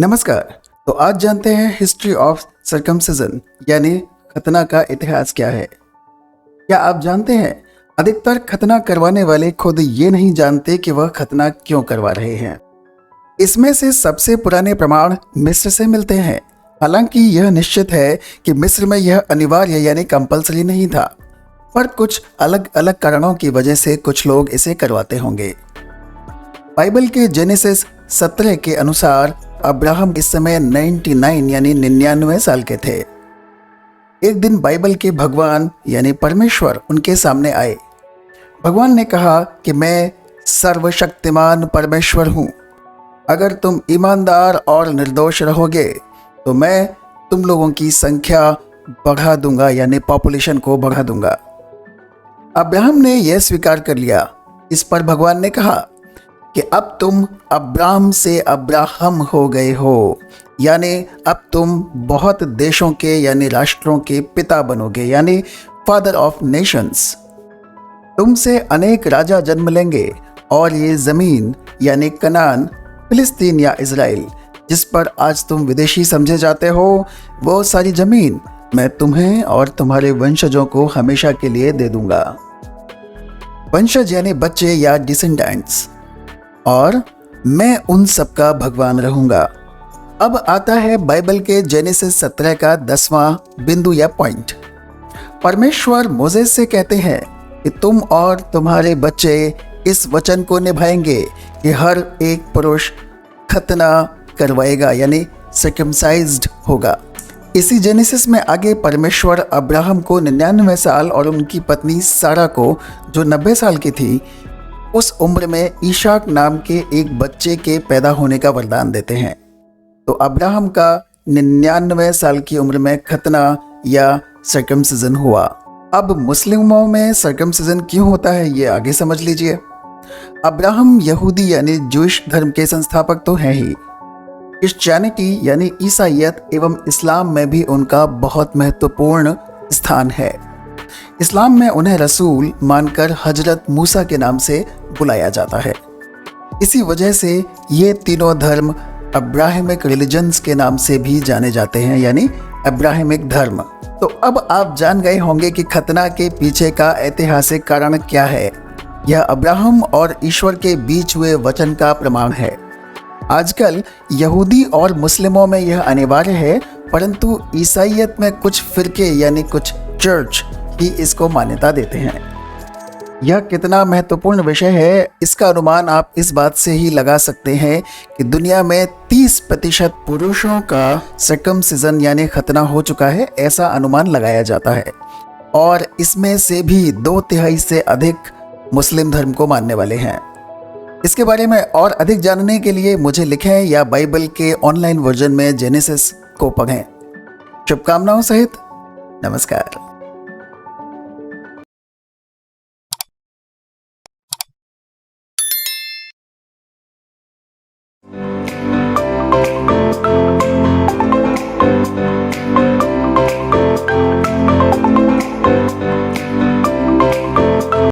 नमस्कार। तो आज जानते हैं हिस्ट्री ऑफ सर्कमसिजन यानी खतना का इतिहास क्या है। क्या आप जानते हैं अधिकतर खतना करवाने वाले खुद ये नहीं जानते कि वह खतना क्यों करवा रहे हैं। इसमें से सबसे पुराने प्रमाण मिस्र से मिलते हैं। हालांकि यह निश्चित है कि मिस्र में यह अनिवार्य यानी कंपलसरी नहीं था, पर कुछ अलग अलग कारणों की वजह से कुछ लोग इसे करवाते होंगे। बाइबल के जेनेसिस 17 के अनुसार अब्राहम इस समय 99 यानी 99 साल के थे। एक दिन बाइबल के भगवान यानी परमेश्वर उनके सामने आए। भगवान ने कहा कि मैं सर्वशक्तिमान परमेश्वर हूँ। अगर तुम ईमानदार और निर्दोष रहोगे तो मैं तुम लोगों की संख्या बढ़ा दूंगा यानी पॉपुलेशन को बढ़ा दूंगा। अब्राहम ने यह स्वीकार कर लिया। इस पर भगवान ने कहा कि अब तुम अब्राम से अब्राहम हो गए हो, यानी अब तुम बहुत देशों के यानी राष्ट्रों के पिता बनोगे यानी फादर ऑफ नेशंस। तुमसे अनेक राजा जन्म लेंगे और ये ज़मीन यानी कनान, फिलिस्तीन या इज़राइल जिस पर आज तुम विदेशी समझे जाते हो, वो सारी ज़मीन मैं तुम्हें और तुम्हारे वंशजों को हमेशा के लिए दे दूंगा। वंशज यानी बच्चे या डिसेंडेंट्स, और मैं उन सब का भगवान रहूंगा। अब आता है बाइबल के जेनेसिस 17 का 10वां बिंदु या पॉइंट। परमेश्वर मोसेस से कहते हैं कि तुम और तुम्हारे बच्चे इस वचन को निभाएंगे कि हर एक पुरुष खतना करवाएगा यानी सर्कमसाइज्ड होगा। इसी जेनेसिस में आगे परमेश्वर अब्राहम को 99 साल और उनकी पत्नी सारा को जो 90 साल की थी, उस उम्र में ईशाक नाम के एक बच्चे के पैदा होने का वरदान देते हैं। तो अब्राहम का 99 साल की उम्र में खतना या सर्कमसिजन हुआ। अब मुस्लिमों में सर्कमसिजन क्यों होता है ये आगे समझ लीजिए। अब्राहम यहूदी यानी जूइश धर्म के संस्थापक तो हैं ही। क्रिश्चियनिटी यानी ईसाईयत एवं इस्लाम में भी उनका बहुत महत्वपूर्ण स्थान है। इस्लाम में उन्हें रसूल मानकर हजरत मूसा के नाम से बुलाया जाता है। इसी वजह से ये तीनों धर्म अब्राहमिक रिलीजन्स के नाम से भी जाने जाते हैं यानी अब्राहमिक धर्म। तो अब आप जान गए होंगे कि खतना के पीछे का ऐतिहासिक कारण क्या है। यह अब्राहम और ईश्वर के बीच हुए वचन का प्रमाण है। आजकल यहूदी और मुस्लिमों में यह अनिवार्य है, परंतु ईसाईयत में कुछ फिरके यानी कुछ चर्च ही इसको मान्यता देते हैं। यह कितना महत्वपूर्ण विषय है इसका अनुमान आप इस बात से ही लगा सकते हैं कि दुनिया में 30% पुरुषों का सर्कमसिजन यानी खतना हो चुका है, ऐसा अनुमान लगाया जाता है। और इसमें से भी 2/3 से अधिक मुस्लिम धर्म को मानने वाले हैं। इसके बारे में और अधिक जानने के लिए मुझे लिखें या बाइबल के ऑनलाइन वर्जन में जेनेसिस को पढ़ें। शुभकामनाओं सहित नमस्कार।